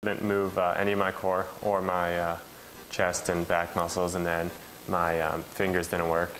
Didn't move any of my core or my chest and back muscles, and then my fingers didn't work.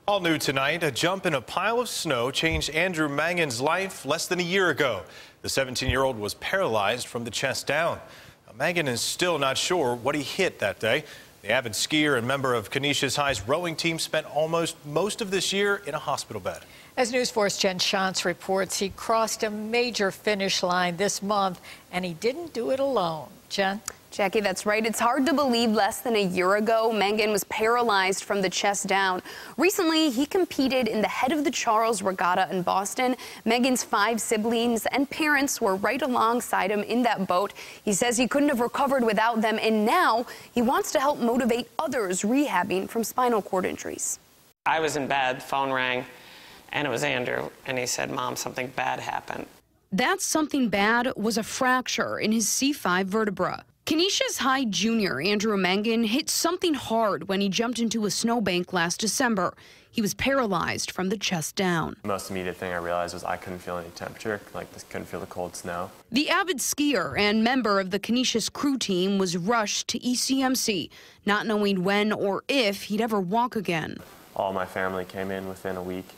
All new tonight, a jump in a pile of snow changed Andrew Mangan's life less than a year ago. The 17-year-old was paralyzed from the chest down. Now, Mangan is still not sure what he hit that day. The avid skier and member of Canisius High's rowing team spent almost most of this year in a hospital bed. As News 4's Jen Shantz reports, he crossed a major finish line this month, and he didn't do it alone. Jen? Jackie, that's right. It's hard to believe less than a year ago, Mangan was paralyzed from the chest down. Recently, he competed in the Head of the Charles Regatta in Boston. Mangan's 5 siblings and parents were right alongside him in that boat. He says he couldn't have recovered without them, and now he wants to help motivate others rehabbing from spinal cord injuries. I was in bed, phone rang, and it was Andrew, and he said, "Mom, something bad happened." That something bad was a fracture in his C5 vertebra. Canisius High junior Andrew Mangan hit something hard when he jumped into a snowbank last December. He was paralyzed from the chest down. The most immediate thing I realized was I couldn't feel any temperature, couldn't feel the cold snow. The avid skier and member of the Canisius crew team was rushed to ECMC, not knowing when or if he'd ever walk again. All my family came in within a week,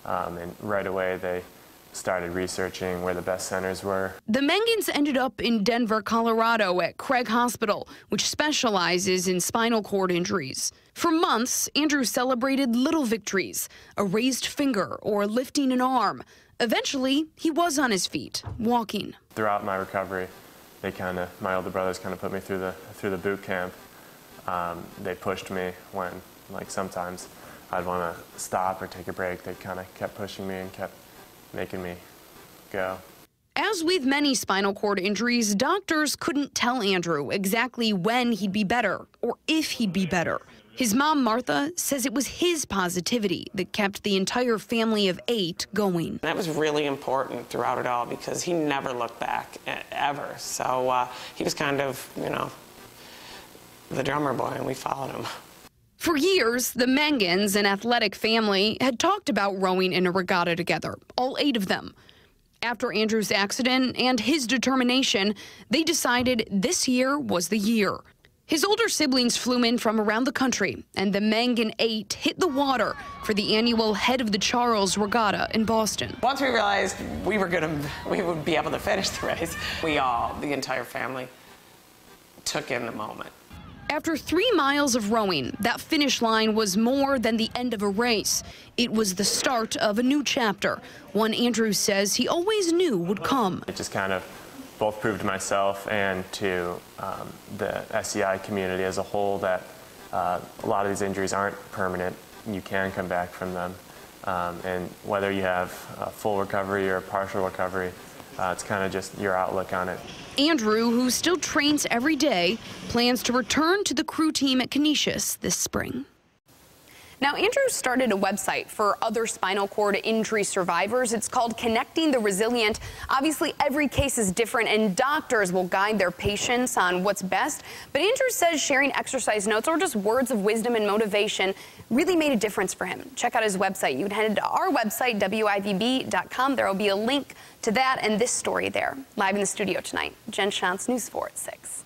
and right away they started researching where the best centers were. The Mangans ended up in Denver, Colorado at Craig Hospital, which specializes in spinal cord injuries. For months, Andrew celebrated little victories, a raised finger or lifting an arm. Eventually, he was on his feet, walking. Throughout my recovery, my older brothers kind of put me through the boot camp. They pushed me when, sometimes I'd want to stop or take a break. They kind of kept pushing me and kept making me go. As with many spinal cord injuries, doctors couldn't tell Andrew exactly when he'd be better or if he'd be better. His mom, Martha, says it was his positivity that kept the entire family of 8 going. That was really important throughout it all because he never looked back, ever. So he was kind of, the drummer boy, and we followed him. For years, the Mangans, an athletic family, had talked about rowing in a regatta together, all 8 of them. After Andrew's accident and his determination, they decided this year was the year. His older siblings flew in from around the country, and the Mangan 8 hit the water for the annual Head of the Charles Regatta in Boston. Once we realized we would be able to finish the race, the entire family, took in the moment. After 3 miles of rowing, that finish line was more than the end of a race. It was the start of a new chapter, one Andrew says he always knew would come. It just kind of both proved to myself and to the SCI community as a whole that a lot of these injuries aren't permanent. You can come back from them. And whether you have a full recovery or a partial recovery, it's kind of just your outlook on it. Andrew, who still trains every day, plans to return to the crew team at Canisius this spring. Now, Andrew started a website for other spinal cord injury survivors. It's called Connecting the Resilient. Obviously, every case is different, and doctors will guide their patients on what's best. But Andrew says sharing exercise notes or just words of wisdom and motivation really made a difference for him. Check out his website. You can head to our website, WIVB.com. There will be a link to that and this story there. Live in the studio tonight, Jen Shantz, News 4 at 6.